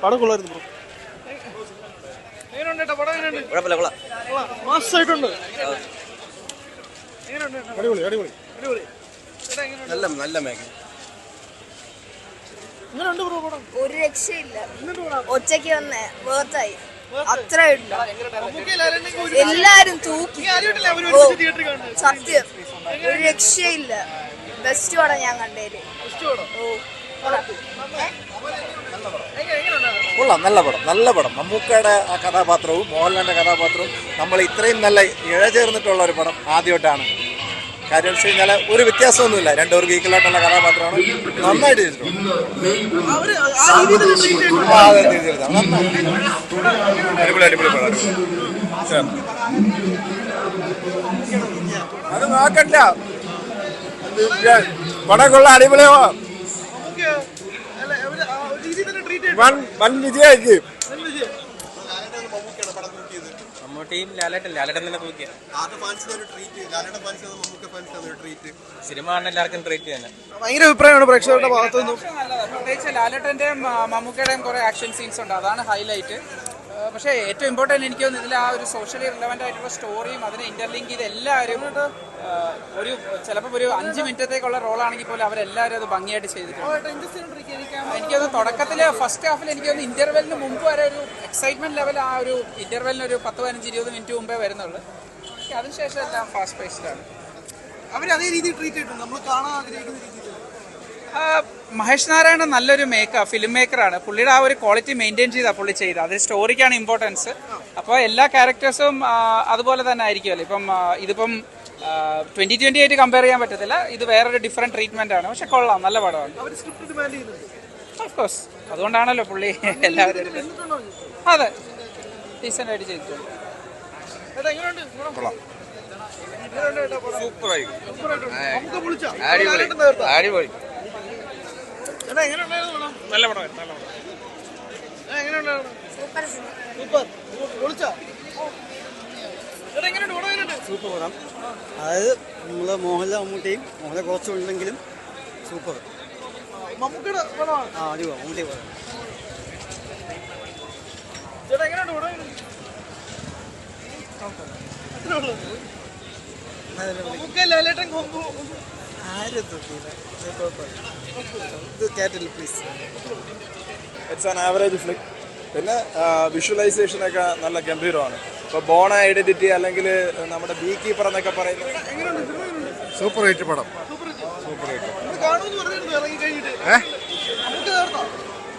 പടം കൊള്ളായിരുന്നു ബ്രോ. അടിപൊളി അടിപൊളി നല്ല മേഖല. ഒരു രക്ഷയില്ല. ഒറ്റയ്ക്ക് വന്നേ വേർത്തായി അത്ര എല്ലാരും തൂക്കി. സത്യം ഒരു രക്ഷയില്ല. ബെസ്റ്റ് പടം ഞാൻ കണ്ടേല്. കൊള്ളാം, നല്ല പടം. മമ്മൂക്കയുടെ ആ കഥാപാത്രവും മോഹൻലാലിന്റെ കഥാപാത്രവും നമ്മൾ ഇത്രയും നല്ല ഇഴചേർന്നിട്ടുള്ള ഒരു പടം ആദ്യമായിട്ടാണ്. കാര്യം വെച്ച് കഴിഞ്ഞാൽ ഒരു വ്യത്യാസമൊന്നുമില്ല, രണ്ടുപേർക്ക് ഈക്വലായിട്ടുള്ള കഥാപാത്രമാണ്. നന്നായിട്ട് ചെയ്തിട്ടുണ്ട്. അത് നോക്കണ്ട, പടം കൊള്ളാം, അടിപൊളിയോ, വൻ വിജയായിരിക്കും. മമ്മൂട്ടിയും ലാലേട്ടൻ തന്നെ തൂക്കിയ സിനിമ കാണുന്ന എല്ലാവർക്കും ട്രീറ്റ് തന്നെ. ഭയങ്കര അഭിപ്രായമാണ് പ്രേക്ഷകരുടെ ഭാഗത്തു നിന്നും. പ്രത്യേകിച്ച് ലാലേട്ടന്റെയും മമ്മൂക്കയുടെയും കുറെ ആക്ഷൻ സീൻസ് ഉണ്ട്, അതാണ് ഹൈലൈറ്റ്. പക്ഷേ ഏറ്റവും ഇമ്പോർട്ടൻറ്റ് എനിക്ക് തോന്നുന്നു ഇതിൽ ആ ഒരു സോഷ്യലി റിലവൻ്റ് ആയിട്ടുള്ള സ്റ്റോറിയും അതിനെ ഇന്റർലിങ്ക് ചെയ്ത് എല്ലാവരും ഒരു ചിലപ്പോൾ ഒരു 5 മിനിറ്റത്തേക്കുള്ള റോളാണെങ്കിൽ പോലും അവരെല്ലാവരും അത് ഭംഗിയായിട്ട് ചെയ്തിട്ടുണ്ട്. എനിക്കൊന്ന് തുടക്കത്തിൽ ഫസ്റ്റ് ഹാഫിൽ എനിക്കൊന്ന് ഇന്റർവെല്ലിന് മുമ്പ് വരെ ഒരു എക്സൈറ്റ്മെന്റ് ലെവൽ ആ ഒരു ഇന്റർവെല്ലിന് ഒരു 10-15-20 മിനിറ്റ് മുമ്പേ വരുന്നുള്ളൂ. അതിനുശേഷം എല്ലാം ഫാസ്റ്റ് പേസ്ഡാണ്. അവർ അതേ രീതിയിൽ ട്രീറ്റ് ചെയ്തിട്ടുണ്ട്, നമ്മൾ കാണാൻ ആഗ്രഹിക്കുന്ന രീതിയിൽ. മഹേഷ് നാരായണൻ നല്ലൊരു ഫിലിം മേക്കറാണ്. പുള്ളിയുടെ ആ ഒരു ക്വാളിറ്റി മെയിൻറ്റെയിൻ ചെയ്താൽ പുള്ളി ചെയ്ത്, അത് സ്റ്റോറിക്കാണ് ഇമ്പോർട്ടൻസ്. അപ്പോൾ എല്ലാ ക്യാരക്ടേഴ്സും അതുപോലെ തന്നെ ആയിരിക്കുമല്ലോ. ഇപ്പം ഇതിപ്പം 2020 കമ്പയർ ചെയ്യാൻ പറ്റത്തില്ല, ഇത് വേറൊരു ഡിഫറെൻറ്റ് ട്രീറ്റ്മെൻ്റ് ആണ്. പക്ഷെ കൊള്ളാം, നല്ല പടമാണ്. ഓഫ് കോഴ്സ്, അതുകൊണ്ടാണല്ലോ പുള്ളി എല്ലാവരും അതെ ഡീസൻ്റ് ആയിട്ട് ചെയ്തിട്ടുണ്ട്. അടിപൊളി നല്ല പടം. സൂപ്പർ പടം. അതായത് നമ്മള് മോഹൻലാൽ മമ്മൂട്ടിയും മോഹൻലാൽ കുറച്ചുണ്ടെങ്കിലും സൂപ്പർ. മമ്മൂക്കയുടെ പടമാണ്. അടിപൊളി മമ്മൂട്ടി പടം. It's an average flick. പിന്നെ വിഷ്വലൈസേഷനൊക്കെ നല്ല ഗംഭീരമാണ്. ഇപ്പോൾ ബോൺ ഐഡന്റിറ്റി അല്ലെങ്കിൽ നമ്മുടെ ബീ കീപ്പർ എന്നൊക്കെ പറയുന്നത് സൂപ്പർ ഹിറ്റ് പടം.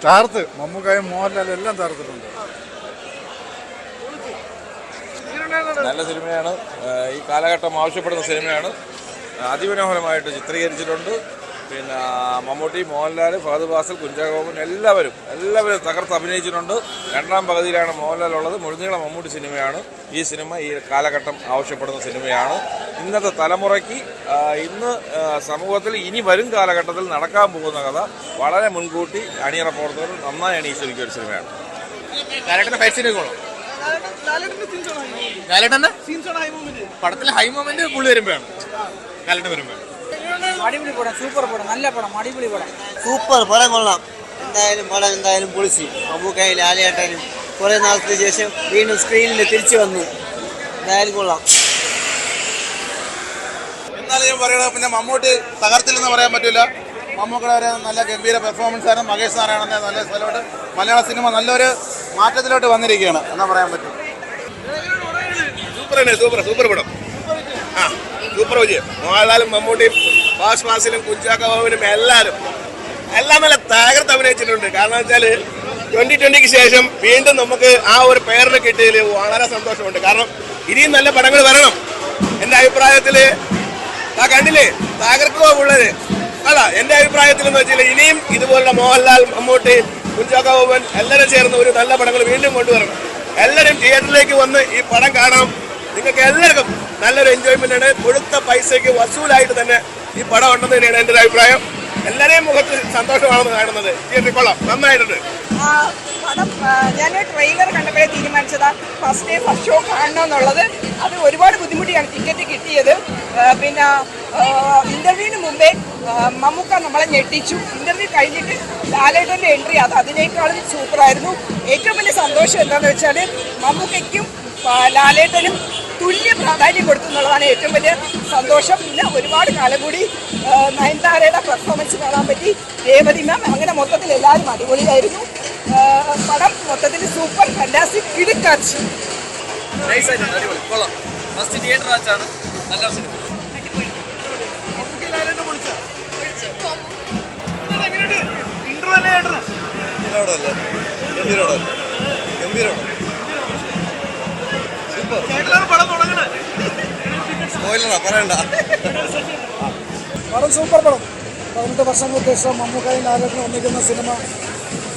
താർത്ത് മമ്മൂക്കായും മോഹൻലാലും എല്ലാം താർത്തിട്ടുണ്ട്. നല്ല സിനിമയാണ്, ഈ കാലഘട്ടം ആവശ്യപ്പെടുന്ന സിനിമയാണ്. അതിമനോഹരമായിട്ട് ചിത്രീകരിച്ചിട്ടുണ്ട്. പിന്നെ മമ്മൂട്ടി, മോഹൻലാൽ, ഫഹദ് ഫാസിൽ, കുഞ്ചാക്കോബൻ എല്ലാവരും തകർത്ത് അഭിനയിച്ചിട്ടുണ്ട്. രണ്ടാം പകുതിയിലാണ് മോഹൻലാൽ ഉള്ളത്. മുഴുനീളം മമ്മൂട്ടി സിനിമയാണ്. ഈ സിനിമ ഈ കാലഘട്ടം ആവശ്യപ്പെടുന്ന സിനിമയാണ്. ഇന്നത്തെ തലമുറയ്ക്ക് ഇന്ന് സമൂഹത്തിൽ ഇനി വരും കാലഘട്ടത്തിൽ നടക്കാൻ പോകുന്ന കഥ വളരെ മുൻകൂട്ടി അണിയറ പ്രവർത്തകർ നന്നായി അണിയിച്ചൊരുക്കിയ ഒരു സിനിമയാണ്. ലാലേട്ടന്റെ ഫൈറ്റ് സീനൊക്കെ കൊള്ളാം. ലാലേട്ടന്റെ പടത്തിലെ ഹൈ മൊമെന്റ് പുള്ളി വരുമ്പോഴാണ്. ലാലേട്ടൻ വരുമ്പോഴാണ് അടിപൊളി പടം, സൂപ്പർ പടം, നല്ല പടം, അടിപൊളി പടം. സൂപ്പർ പടം, കൊള്ളാം. എന്തായാലും പൊളിച്ചു. മമ്മൂക്കായും ലാലേട്ടനും കുറെ നാളത്തിന് ശേഷം വീണ്ടും സ്ക്രീനിൽ തിരിച്ചു വന്നു. എന്തായാലും കൊള്ളാം. എന്നാലും ഞാൻ പറയണത്, പിന്നെ മമ്മൂട്ടി തകർത്തില്ലെന്ന് പറയാൻ പറ്റില്ല. മമ്മൂക്കയുടെ നല്ല ഗംഭീര പെർഫോമൻസ് ആണ്. മഹേഷ് നാരായണന്റെ നല്ല സ്ഥലത്തോട്ട് മലയാള സിനിമ നല്ലൊരു മാറ്റത്തിലോട്ട് വന്നിരിക്കുകയാണ് എന്നാ പറയാൻ പറ്റും. സൂപ്പർ പടം. സൂപ്പർ വിജയം. മോഹൻലാലും മമ്മൂട്ടിയും ഫഹദ് ഫാസിലും കുഞ്ചാക്കോബനും എല്ലാം നല്ല തകർത്ത് അഭിനയിച്ചിട്ടുണ്ട്. കാരണം വെച്ചാൽ 2020 ശേഷം വീണ്ടും നമുക്ക് ആ ഒരു പേരിന് കിട്ടിയതിൽ വളരെ സന്തോഷമുണ്ട്. കാരണം ഇനിയും നല്ല പടങ്ങൾ വരണം. എൻ്റെ അഭിപ്രായത്തിൽ കണ്ടില്ലേ തകർക്കുക ഉള്ളത് അല്ല. എൻ്റെ അഭിപ്രായത്തിൽ എന്ന് വെച്ചാൽ ഇനിയും ഇതുപോലുള്ള മോഹൻലാൽ, മമ്മൂട്ടി, കുഞ്ചാക്കോബൻ എല്ലാവരും ചേർന്ന് ഒരു നല്ല പടങ്ങൾ വീണ്ടും കൊണ്ടുവരണം. എല്ലാവരും തിയേറ്ററിലേക്ക് വന്ന് ഈ പടം കാണാം. നിങ്ങൾക്ക് എല്ലാവർക്കും നല്ലൊരു എൻജോയ്മെന്റ് ആണ്. കൊടുത്ത പൈസയ്ക്ക് വസൂലായിട്ട് തന്നെ ഈ പടം ഉണ്ടെന്ന് തന്നെയാണ് എൻ്റെ ഒരു അഭിപ്രായം. എല്ലാരെയും മുഖത്ത് സന്തോഷമാണെന്ന് കാണുന്നത്. തിയേറ്ററിൽ കൊള്ളാം, നന്നായിട്ടുണ്ട്. പടം ഞാൻ ട്രെയിലർ കണ്ടപ്പോഴേ തീരുമാനിച്ചതാ ഫസ്റ്റ് ഷോ കാണണമെന്നുള്ളത്. അത് ഒരുപാട് ബുദ്ധിമുട്ടിയാണ് ടിക്കറ്റ് കിട്ടിയത്. പിന്നെ ഇന്റർവ്യൂവിന് മുമ്പേ മമ്മൂക്ക നമ്മളെ ഞെട്ടിച്ചു. ഇന്റർവ്യൂ കഴിഞ്ഞിട്ട് ലാലേട്ടൻ്റെ എൻട്രി അത് അതിനേക്കാളും സൂപ്പറായിരുന്നു. ഏറ്റവും വലിയ സന്തോഷം എന്താണെന്ന് വെച്ചാൽ മമ്മൂക്കയ്ക്കും ലാലേട്ടനും തുല്യ പ്രാധാന്യം കൊടുത്തു എന്നുള്ളതാണ് ഏറ്റവും വലിയ സന്തോഷം. പിന്നെ ഒരുപാട് കാലം കൂടി നയൻതാരയുടെ പെർഫോമൻസ് കാണാൻ പറ്റി, രേവതി മാം, അങ്ങനെ മൊത്തത്തിൽ എല്ലാവരും അടിപൊളിയായിരുന്നു. പടം മൊത്തത്തിൽ സൂപ്പർ ഫാന്റാസ്റ്റിക് കിടുക്കാച്ച്. ഫസ്റ്റ് തിയേറ്റർ വാച്ചാണ്, നല്ല സിനിമ. പറയണ്ട, പടം സൂപ്പർ പടം. 18 വർഷങ്ങൾക്ക് ശേഷം മമ്മൂക്കായും ലാലേട്ടനും ഒന്നിക്കുന്ന സിനിമ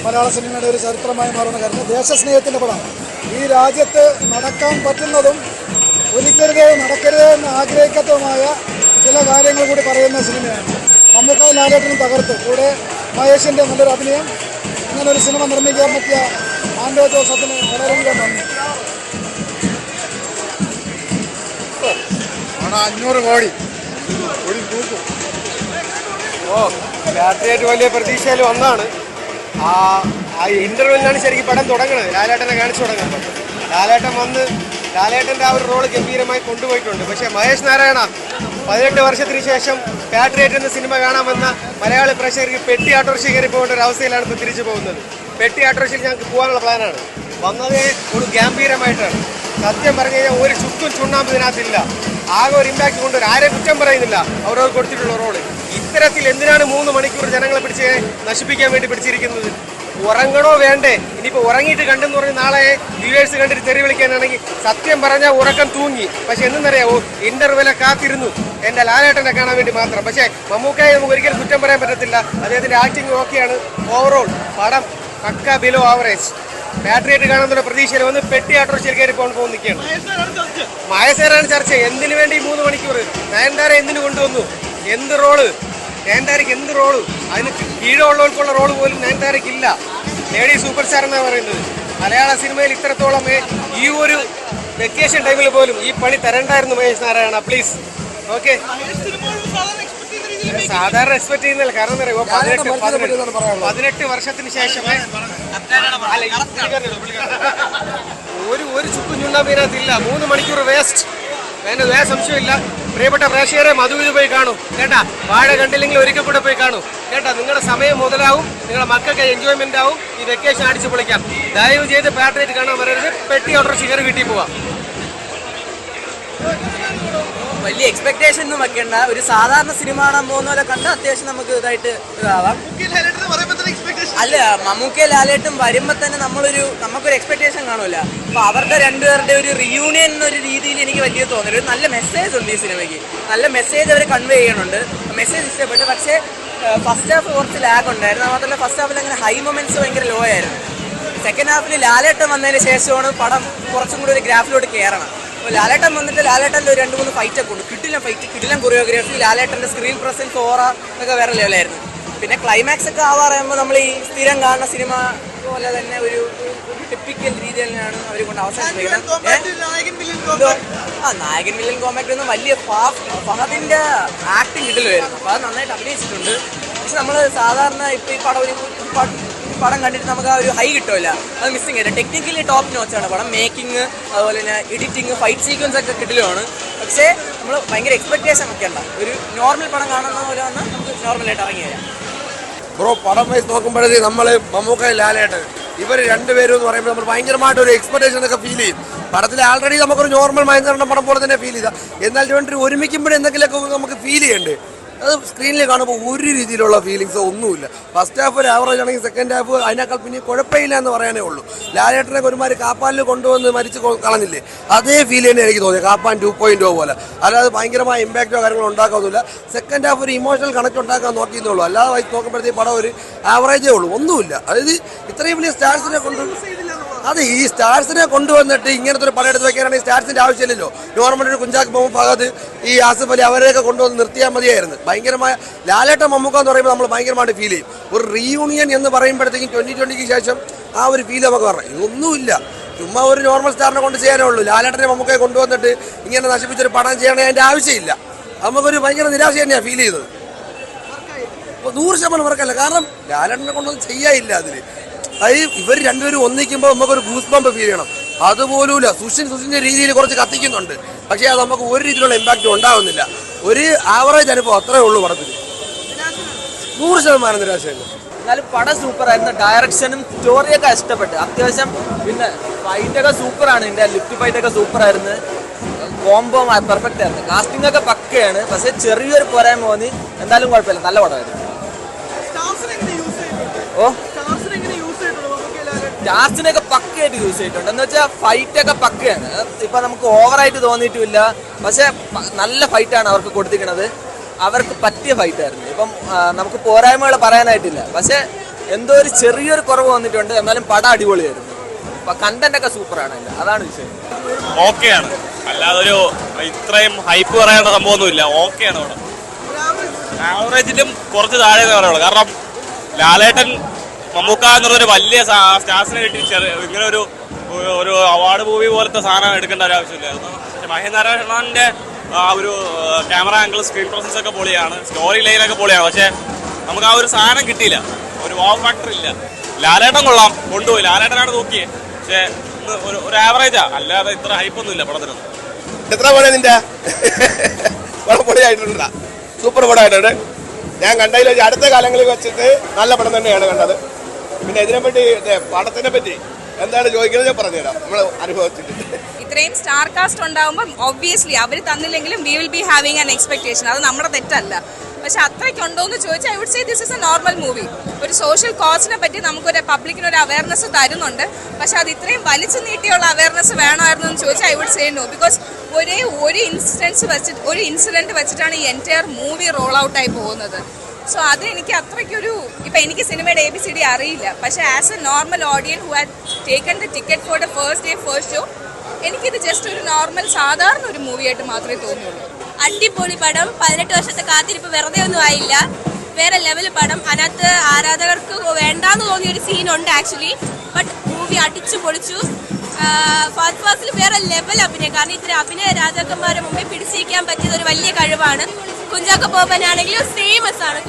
മലയാള സിനിമയുടെ ഒരു ചരിത്രമായി മാറുന്ന കാര്യം. ദേശസ്നേഹത്തിൻ്റെ പടം. ഈ രാജ്യത്ത് നടക്കാൻ പറ്റുന്നതും ഒരിക്കരുത് നടക്കരുത് എന്ന് ആഗ്രഹിക്കാത്തതുമായ ചില കാര്യങ്ങൾ കൂടി പറയുന്ന സിനിമയാണ്. മമ്മൂക്കായും ലാലേട്ടനും തകർത്തു. കൂടെ മഹേഷിൻ്റെ നല്ലൊരു അഭിനയം. ഇങ്ങനൊരു സിനിമ നിർമ്മിക്കാൻ പറ്റിയ ആൻഡോ ജോസഫിന് വളരെയധികം നന്ദി. 500 കോടി ഒരു തൂക്കും. രാത്രിയായിട്ട് വലിയ പ്രതീക്ഷയിൽ ഒന്നാണ്. ആ ഇന്റർവ്യൂവിലാണ് ശരിക്കും പടം തുടങ്ങുന്നത്. ലാലേട്ടനെ കാണിച്ചു തുടങ്ങുന്നത്. ലാലേട്ടൻ വന്ന് ലാലേട്ടൻ്റെ ആ ഒരു റോള് ഗംഭീരമായി കൊണ്ടുപോയിട്ടുണ്ട്. പക്ഷേ മഹേഷ് നാരായണ 18 വർഷത്തിന് ശേഷം പാട്രിയറ്റ് എന്ന സിനിമ കാണാമെന്ന മലയാളി പ്രേക്ഷകർക്ക് പെട്ടി ഓട്ടോറിക്ഷ കയറി പോകേണ്ട ഒരു അവസ്ഥയിലാണ് ഇപ്പോൾ തിരിച്ചു പോകുന്നത്. പെട്ടി ഓട്ടോറിക്ഷയിൽ ഞങ്ങൾക്ക് പോകാനുള്ള പ്ലാനാണ്. വന്നതേ ഒരു ഗംഭീരമായിട്ടാണ്. സത്യം പറഞ്ഞു കഴിഞ്ഞാൽ ഒരു ചുക്കും ചുണ്ണാമ്പ് ഇതിനകത്തില്ല. ആകെ ഒരു ഇമ്പാക്ട് കൊണ്ടുവരും. ആരെയും കുറ്റം പറയുന്നില്ല അവരവർ കൊടുത്തിട്ടുള്ള റോള്. ഇത്തരത്തിൽ എന്തിനാണ് 3 മണിക്കൂർ ജനങ്ങളെ പിടിച്ച് നശിപ്പിക്കാൻ വേണ്ടി പിടിച്ചിരിക്കുന്നത്? ഉറങ്ങണോ വേണ്ടേ? ഇനിയിപ്പോൾ ഉറങ്ങിയിട്ട് കണ്ടെന്ന് പറഞ്ഞ് നാളെ വ്യൂവേഴ്സ് കണ്ടിട്ട് തെറി വിളിക്കാനാണെങ്കിൽ സത്യം പറഞ്ഞാൽ ഉറക്കം തൂങ്ങി. പക്ഷെ എന്തെന്നറിയാവോ, ഇന്റർവെല്ലെ കാത്തിരുന്നു എൻ്റെ ലാലേട്ടനെ കാണാൻ വേണ്ടി മാത്രം. പക്ഷേ മമ്മൂക്കായെ നമുക്ക് ഒരിക്കലും കുറ്റം പറയാൻ പറ്റത്തില്ല. അദ്ദേഹത്തിൻ്റെ ആക്ടിങ് ഓക്കെയാണ്. ഓവറോൾ പടം പക്ക ബിലോ ആവറേജ്. പാട്രിയറ്റ് കാണുന്ന പ്രതീക്ഷയിൽ വന്ന് പെട്ടി ഓട്ടോറിക്ഷയിൽ കയറി പോകുന്ന നിൽക്കുകയാണ്. മഹേശ്വരാണ് ചർച്ച. എന്തിനു വേണ്ടി 3 മണിക്കൂർ? നയൻതാര എന്തിനു കൊണ്ടുവന്നു? എന്ത് റോള്? നയൻതാരയ്ക്ക് എന്ത് റോള്? അതിന് കീഴുള്ളവർക്കുള്ള റോള് പോലും നയൻതാരയ്ക്കില്ല. ലേഡി സൂപ്പർ സ്റ്റാർ എന്നാണ് പറയുന്നത്. മലയാള സിനിമയിൽ ഇത്രത്തോളം ഈ ഒരു വെക്കേഷൻ ടൈമിൽ പോലും ഈ പണി തരണ്ടായിരുന്നു മഹേഷ് നാരായണ. പ്ലീസ്. ഓക്കെ, സാധാരണ എക്സ്പെക്ട് ചെയ്യുന്നില്ല. കാരണം എന്താ പറയുക, 18 വർഷത്തിന് ശേഷം ഒരു ചുക്കും ചുണ്ണാമ്പതിനകത്തില്ല. 3 മണിക്കൂർ വേസ്റ്റ്. അതിന് വേറെ സംശയമില്ല. പ്രിയപ്പെട്ട പ്രേക്ഷകരെ, മധുവിൽ പോയി കാണൂ കേട്ടാ. വാഴ കണ്ടില്ലെങ്കിൽ ഒരിക്കൽ കൂടെ പോയി കാണൂ കേട്ടാ. നിങ്ങളുടെ സമയം മുതലാവും, നിങ്ങളുടെ മക്കൾക്ക് എൻജോയ്മെന്റ് ആവും. ഈ വെക്കേഷൻ അടിച്ചു പൊളിക്കാം. ദയവ് ചെയ്ത് പാട്രിയറ്റ് കാണാൻ വരരുത്. പെട്ടി ഓട്ടോറിക്ഷ കയറി വീട്ടിൽ പോവാം. വലിയ എക്സ്പെക്ടേഷൻ ഒന്നും വെക്കണ്ട. ഒരു സാധാരണ സിനിമ കാണാൻ പോകുന്ന പോലെ കണ്ട് അത്യാവശ്യം നമുക്ക് ഇതായിട്ട് ഇതാവാം. അല്ല, മമ്മൂക്ക ലാലേട്ടും വരുമ്പോൾ തന്നെ നമുക്കൊരു എക്സ്പെക്ടേഷൻ കാണൂല. അപ്പൊ അവരുടെ രണ്ടുപേരുടെ ഒരു റിയൂണിയൻ എന്നൊരു രീതിയിൽ എനിക്ക് വലിയ തോന്നല്. ഒരു നല്ല മെസ്സേജ് ഉണ്ട് ഈ സിനിമയ്ക്ക്. നല്ല മെസ്സേജ് അവർ കൺവേ ചെയ്യണുണ്ട്. മെസ്സേജ് ഇഷ്ടപ്പെട്ടു. പക്ഷേ ഫസ്റ്റ് ഹാഫ് കുറച്ച് ലാഗ് ഉണ്ടായിരുന്നു. മാത്രമല്ല ഫസ്റ്റ് ഹാഫിൽ അങ്ങനെ ഹൈ മൊമെന്റ്സ് ഭയങ്കര ലോ ആയിരുന്നു. സെക്കൻഡ് ഹാഫിൽ ലാലേട്ടൻ വന്നതിന് ശേഷമാണ് പടം കുറച്ചും കൂടി ഒരു ഗ്രാഫിലോട്ട് കയറണം. അപ്പോൾ ലാലേട്ടൻ വന്നിട്ട് ലാലേട്ടൻ്റെ 2-3 ഫൈറ്റൊക്കെ ഉണ്ട്. കിടിലം കൊറിയോഗ്രാഫി, ലാലേട്ടൻ്റെ സ്ക്രീൻ പ്രസൻസ്, ഓറ ഒക്കെ വേറെ ലെവലായിരുന്നു. പിന്നെ ക്ലൈമാക്സ് ഒക്കെ ആവാറാകുമ്പോൾ നമ്മൾ ഈ സ്ഥിരം കാണുന്ന സിനിമ പോലെ തന്നെ ഒരു ടിപ്പിക്കൽ രീതിയിൽ തന്നെയാണ് അവർ കൊണ്ട് അവസാനിപ്പിക്കുന്നത്. നായകൻ വില്ലൻ കോമ്പാക്ട് ഒന്നും വലിയ ഫഹദിൻ്റെ ആക്ടിങ് കിട്ടില്ലായിരുന്നു. അപ്പോൾ അത് നന്നായിട്ട് അഭിനയിച്ചിട്ടുണ്ട്. പക്ഷെ നമ്മൾ സാധാരണ ഇപ്പോൾ ഈ പടം കണ്ടിട്ട് നമുക്ക് ആ ഒരു ഹൈ കിട്ടില്ല. അത് മിസ്സിങ് ആയിട്ട്. ടെക്നിക്കലി ടോപ്പ് നോച്ചാണ് പടം. മേക്കിംഗ്, അതുപോലെ തന്നെ എഡിറ്റിംഗ്, ഫൈറ്റ് സീക്വൻസ് ഒക്കെ കിട്ടിലുമാണ്. പക്ഷേ നമ്മൾ ഭയങ്കര എക്സ്പെക്ടേഷൻ ഒക്കെ ഉണ്ട്. ഒരു നോർമൽ പടം കാണുന്ന പോലെ വന്നാൽ നമുക്ക് നോർമലായിട്ട് ഇറങ്ങി വരാം. ബ്രോ, പടം വൈസ് നോക്കുമ്പോഴത്തേക്ക് നമ്മൾ മമ്മൂക്ക ലാലേട്ടൻ ഇവർ രണ്ടുപേരും എന്ന് പറയുമ്പോൾ നമ്മൾ ഭയങ്കരമായിട്ട് ഒരു എക്സ്പെക്ടേഷൻ ഒക്കെ ഫീൽ ചെയ്യും. പടത്തിൽ ആൾറെഡി നമുക്കൊരു നോർമൽ മൈൻഡ് പടം പോലെ തന്നെ ഫീൽ ചെയ്താൽ, എന്നാൽ രണ്ടുപേരും ഒരുമിക്കുമ്പോഴും എന്തെങ്കിലുമൊക്കെ നമുക്ക് ഫീൽ ചെയ്യണ്ടേ. അത് സ്ക്രീനിൽ കാണുമ്പോൾ ഒരു രീതിയിലുള്ള ഫീലിങ്സോ ഒന്നുമില്ല. ഫസ്റ്റ് ഹാഫ് ഒരു ആവറേജ് ആണെങ്കിൽ സെക്കൻഡ് ഹാഫ് അതിനേക്കാൾ പിന്നെ കുഴപ്പമില്ല എന്ന് പറയാനേ ഉള്ളൂ. ലാലേട്ടനൊക്കെ ഒരുമാതിരി കാപ്പാനിൽ കൊണ്ടുവന്ന് മരിച്ച് കളഞ്ഞില്ലേ, അതേ ഫീൽ തന്നെ എനിക്ക് തോന്നിയത്. കാപ്പാൻ 2.0 പോലെ. അല്ലാതെ ഭയങ്കരമായ ഇമ്പാക്റ്റോ കാര്യങ്ങളോ ഉണ്ടാക്കാന്നില്ല. സെക്കൻഡ് ഹാഫ് ഒരു ഇമോഷണൽ കണക്ട് ഉണ്ടാക്കാൻ നോക്കിയെന്നുള്ളൂ. അല്ലാതെ നോക്കുമ്പോഴത്തേക്ക് പടം ഒരു ആവറേജേ ഉള്ളൂ, ഒന്നുമില്ല. അതായത് ഇത്രയും വലിയ സ്റ്റാർസിനെ കൊണ്ട് അത് ഈ സ്റ്റാർസിനെ കൊണ്ടുവന്നിട്ട് ഇങ്ങനത്തെ ഒരു പടം എടുത്ത് വെക്കാനാണെങ്കിൽ സ്റ്റാർസിന്റെ ആവശ്യമില്ലല്ലോ. നോർമൽ ഒരു കുഞ്ചാക്ക് മുഹമ്മദ് ഫഹദ്, ഈ ആസിഫ് അലി അവരെയൊക്കെ കൊണ്ടുവന്ന് നിർത്തിയാൽ മതിയായിരുന്നു. ഭയങ്കരമായ ലാലേട്ടൻ മമ്മൂക്ക എന്ന് പറയുമ്പോൾ നമ്മൾ ഭയങ്കരമായിട്ട് ഫീൽ ചെയ്യും. ഒരു റീയൂണിയൻ എന്ന് പറയുമ്പോഴത്തേക്കും 2020 ശേഷം ആ ഒരു ഫീൽ നമുക്ക് പറഞ്ഞു. ഇതൊന്നുമില്ല, ചുമ്മാ ഒരു നോർമൽ സ്റ്റാറിനെ കൊണ്ട് ചെയ്യാനേ ഉള്ളൂ. ലാലേട്ടനെ മമ്മൂക്കയെ കൊണ്ടുവന്നിട്ട് ഇങ്ങനെ നശിപ്പിച്ചൊരു പടം ചെയ്യണമെങ്കിൽ അതിൻ്റെ ആവശ്യമില്ല. നമുക്കൊരു ഭയങ്കര നിരാശ തന്നെയാണ് ഫീൽ ചെയ്തത്. 100% വർക്കല്ല, കാരണം ലാലേട്ടനെ കൊണ്ടൊന്നും ചെയ്യാനില്ല അതിൽ. അത് ഇവർ രണ്ടുപേരും ഒന്നിക്കുമ്പോൾ നമുക്കൊരു ഗൂസ് ബമ്പ് ഫീൽ ചെയ്യണം. അതുപോലുമില്ല. സുഷിൻ്റെ രീതിയിൽ കുറച്ച് കത്തിക്കുന്നുണ്ട്, പക്ഷേ അത് നമുക്ക് ഒരു രീതിയിലുള്ള ഇമ്പാക്റ്റ് ഉണ്ടാവുന്നില്ല. ഒരു ആവറേജ് അനുഭവം അത്രേ ഉള്ളൂ പടത്തിൽ. 100% നിരാശയല്ല. എന്നാലും പടം സൂപ്പറായിരുന്നു. ഡയറക്ഷനും സ്റ്റോറിയൊക്കെ ഇഷ്ടപ്പെട്ടു അത്യാവശ്യം. പിന്നെ ഫൈറ്റൊക്കെ സൂപ്പറാണ്. ഇതിൻ്റെ ലിഫ്റ്റ് ഫൈറ്റൊക്കെ സൂപ്പറായിരുന്നു. കോംബോ പെർഫെക്റ്റ് ആയിരുന്നു. കാസ്റ്റിംഗ് ഒക്കെ പക്കയാണ്. പക്ഷേ ചെറിയൊരു പോരായ്മ തോന്നി. എന്തായാലും കുഴപ്പമില്ല, നല്ല പടമായിരുന്നു. ഓ സ്റ്റാർസിനൊക്കെ പക്കയായിട്ട് യൂസ് ചെയ്തിട്ടുണ്ട്. എന്ന് വെച്ചാൽ ഫൈറ്റൊക്കെ പക്കയാണ്. ഇപ്പം നമുക്ക് ഓവറായിട്ട് തോന്നിയിട്ടുമില്ല. പക്ഷേ നല്ല ഫൈറ്റാണ് അവർക്ക് കൊടുത്തിരിക്കുന്നത്. അവർക്ക് പറ്റിയ ഫൈറ്റായിരുന്നു. ഇപ്പം നമുക്ക് പോരായ്മകൾ പറയാനായിട്ടില്ല. പക്ഷേ എന്തോ ഒരു ചെറിയൊരു കുറവ് വന്നിട്ടുണ്ട്. എന്നാലും പടം അടിപൊളിയായിരുന്നു. കണ്ടന്റ് ഒക്കെ സൂപ്പറാണ്. അതാണ് വിഷയം. ഓക്കെയാണ്, അല്ലാതെ ഒരു ഇത്രയും ഹൈപ്പ് പറയേണ്ട സംഭവമൊന്നുമില്ല. ഓക്കെയാണ് പടം. ആവറേജിലും കുറച്ച് താഴെ പറയുള്ളൂ. കാരണം ലാലേട്ടൻ മമ്മൂക്ക എന്നുള്ളൊരു വലിയ സ്റ്റാർസിനെ കിട്ടി ഇങ്ങനെ ഒരു അവാർഡ് മൂവി പോലത്തെ സാധനം എടുക്കേണ്ട ഒരു ആവശ്യമില്ലായിരുന്നു. പക്ഷെ മഹേഷ് നാരായണന്റെ ആ ഒരു ക്യാമറ ആംഗിൾ, സ്ക്രീൻ പ്രസൻസ് ഒക്കെ പൊളിയാണ്, സ്റ്റോറി ലൈനൊക്കെ പൊളിയാണ്. പക്ഷെ നമുക്ക് ആ ഒരു സാധനം കിട്ടിയില്ല, ഒരു വാവ് ഫാക്ടർ ഇല്ല. ലാലേട്ടൻ കൊള്ളാം, കൊണ്ടുപോയി. ലാലേട്ടനാണ് നോക്കിയേ, പക്ഷെ ഒരു ആവറേജാ, അല്ലാതെ ഇത്ര ഹൈപ്പൊന്നും ഇല്ല പടത്തിനൊന്നും. എത്ര പടം നിന്റെ പടം പൊളിയായിട്ടുണ്ട്, സൂപ്പർ പടമായിട്ടുണ്ട്. ഞാൻ കണ്ടതിൽ വെച്ച് അടുത്ത കാലങ്ങളിൽ വെച്ചിട്ട് നല്ല പടം തന്നെയാണ് കണ്ടത്. പിന്നെ ഇതിനെപ്പറ്റി പടത്തിനെ പറ്റി എന്താണ് ചോദിക്കുന്നത് ഞാൻ പറഞ്ഞുതരാം, നമ്മൾ അനുഭവിച്ചിട്ട്. ഇത്രയും സ്റ്റാർ കാസ്റ്റ് ഉണ്ടാകുമ്പോൾ ഒബ്വിയസ്ലി അവർ തന്നില്ലെങ്കിലും we will be having an expectation. അത് നമ്മുടെ തെറ്റല്ല. പക്ഷെ അത്രയ്ക്കുണ്ടോ എന്ന് ചോദിച്ചാൽ I would say this is a normal movie. ഒരു സോഷ്യൽ കോസിനെ പറ്റി നമുക്കൊരു പബ്ലിക്കിന് ഒരു അവയർനെസ് തരുന്നുണ്ട്. പക്ഷെ അത് ഇത്രയും വലിച്ചു നീട്ടിയുള്ള അവയർനെസ് വേണമായിരുന്നു എന്ന് ചോദിച്ചാൽ I would say no. Because ഒരു ഇൻസിഡൻറ്റ് വെച്ചിട്ടാണ് ഈ എൻറ്റയർ മൂവി റോൾ ഔട്ടായി പോകുന്നത്. സോ അത് എനിക്ക് അത്രയ്ക്കൊരു, ഇപ്പം എനിക്ക് സിനിമയുടെ ABCD അറിയില്ല. പക്ഷേ as A normal audience who had taken the ticket for the first day first show, എനിക്കിത് ജസ്റ്റ് ഒരു നോർമൽ സാധാരണ ഒരു മൂവിയായിട്ട് മാത്രമേ തോന്നുള്ളൂ. അടിപൊളി പടം. 18 വർഷത്തെ കാത്തിരിപ്പ് വെറുതെ ഒന്നും ആയില്ല. വേറെ ലെവൽ പടം. അതിനകത്ത് ആരാധകർക്ക് വേണ്ടാന്ന് തോന്നിയൊരു സീനുണ്ട് ആക്ച്വലി. ബട്ട് മൂവി അടിച്ചു പൊളിച്ചു. ഫസ്റ്റ് ക്ലാസ്സിൽ വേറെ ലെവൽ അഭിനയം. കാരണം ഇത്ര അഭിനയ രാജാക്കന്മാരെ മുമ്പിൽ പിടിച്ചിരിക്കാൻ പറ്റിയത് ഒരു വലിയ കഴിവാണ്. കുഞ്ചാക്കോ ബോബനാണെങ്കിലും ഫേമസ് ആണ്.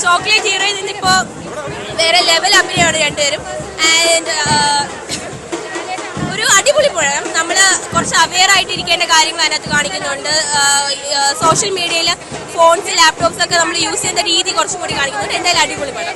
ചോക്ലേറ്റ് ഹീറോയിൽ നിന്നിപ്പോൾ വേറെ ലെവൽ അഭിനയമാണ് രണ്ടുപേരും. ആൻഡ് ഒരു അടിപൊളി പടം. നമ്മൾ കുറച്ച് അവെയർ ആയിട്ടിരിക്കേണ്ട കാര്യങ്ങൾ അതിനകത്ത് കാണിക്കുന്നുണ്ട്. സോഷ്യൽ മീഡിയയിൽ ഫോൺസ്, ലാപ്ടോപ്സ് ഒക്കെ നമ്മൾ യൂസ് ചെയ്യുന്ന രീതി കുറച്ചും കൂടി കാണിക്കുന്നുണ്ട്. എന്തായാലും അടിപൊളി പടം.